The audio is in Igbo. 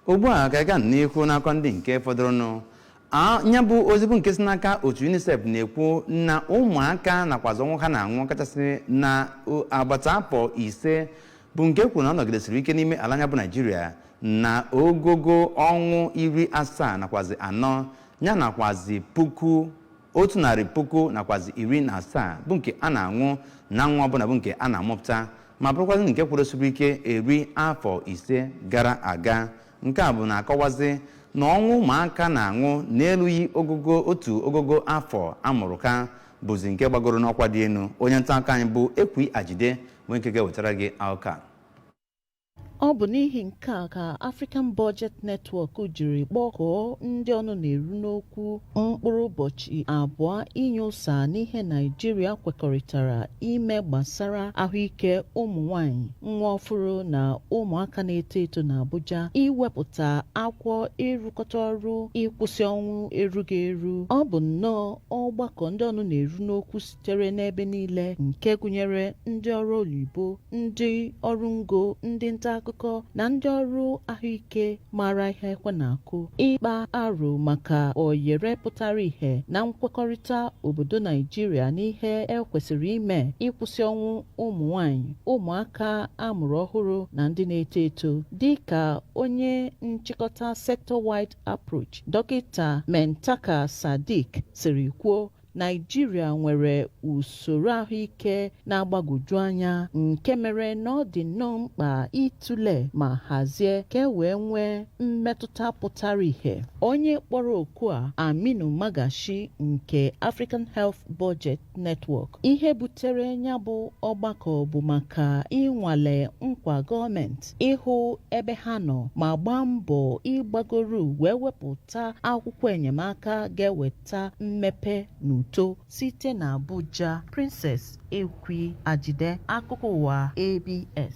ugbu a ka ga n'ihu n'aka ndị nke fọdụrụnụ nya bụ ozigbo nke si n'aka otu UNICEF na-ekwu na ụmụaka nakwazi ọnwụ ha na-anwụ kachasị na agbata afọ 5 bụ nke kwuru na ọ nọgidesiri ike n'ime ala anya bụ Naịjirịa na ogogo ọnwụ 70 nakwazi 4 ya nakwazi 100,000 nakwazi 17 bụ nke a na-anwụ na nwa ọbụla bụ nke a na-amụpụta ma bụrụkwazi nke kwụrụsiri ike 10 afọ 5 gara aga. Nke a bụ na-akọwazi na ọnwụ ụmụaka na-anwụ n'elughị ogogo afọ amụrụ ka bụzi nke gbagoro n'ọkwa dị elu. Onye nta aka anyị bụ Ekwi Ajide nwee nke ga-ewetara gị akụkọ. Ọ bụ n'ihi nke a ka African Budget Network jiri kpọkọọ ndị ọnụ na-eru n'okwu mkpụrụ ụbọchị 2 inye ụsa n'ihe Naịjirịa kwekọrịtara ime gbasara ahụike ụmụ nwanyị, nwa ọfụrụ na ụmụaka na-eto eto na Abuja iwepụta akwụkwọ ịrụkọta ọrụ ịkwụsị ọnwụ erughị eru. Ọ bụ nnọọ ọgbakọ ndị ọnụ na-eru n'okwu sitere n'ebe niile nke gụnyere ndị ọrụ oyibo, ndị ọrụ ngo, ndị nta akụkọ na ndị ọrụ ahụike mara ihe ekwe na-akụ ịkpa aro maka oyere pụtara ihe na nkwekọrịta obodo Naịjirịa n'ihe ekwesịrị ime ịkwụsị ọnwụ ụmụ nwanyị, ụmụaka amụrụ ọhụrụ na ndị na-eto eto. Dịka onye nchịkọta sector-wide approach Dọkịta Mentaka Sadiq siri kwuo, Naịjirịa nwere usoro ahụike na-agbagwoju anya nke mere na ọ dị nnọọ mkpa ịtụle ma hazie ka e wee nwee mmetụta pụtara ihe. Onye kpọrọ oku a Aminu Magashi nke African Health Budget Network. Ihe butere ya bụ ọgbakọ bụ maka ịnwale nkwa gọọmenti ịhụ ebe ha nọ ma gbaa mbọ ịgbagoro wee wepụta akwụkwọ enyemaka ga-eweta mmepe n'uto site na Abuja. Princess Ekwi Ajide, akụkọ ụwa ABS.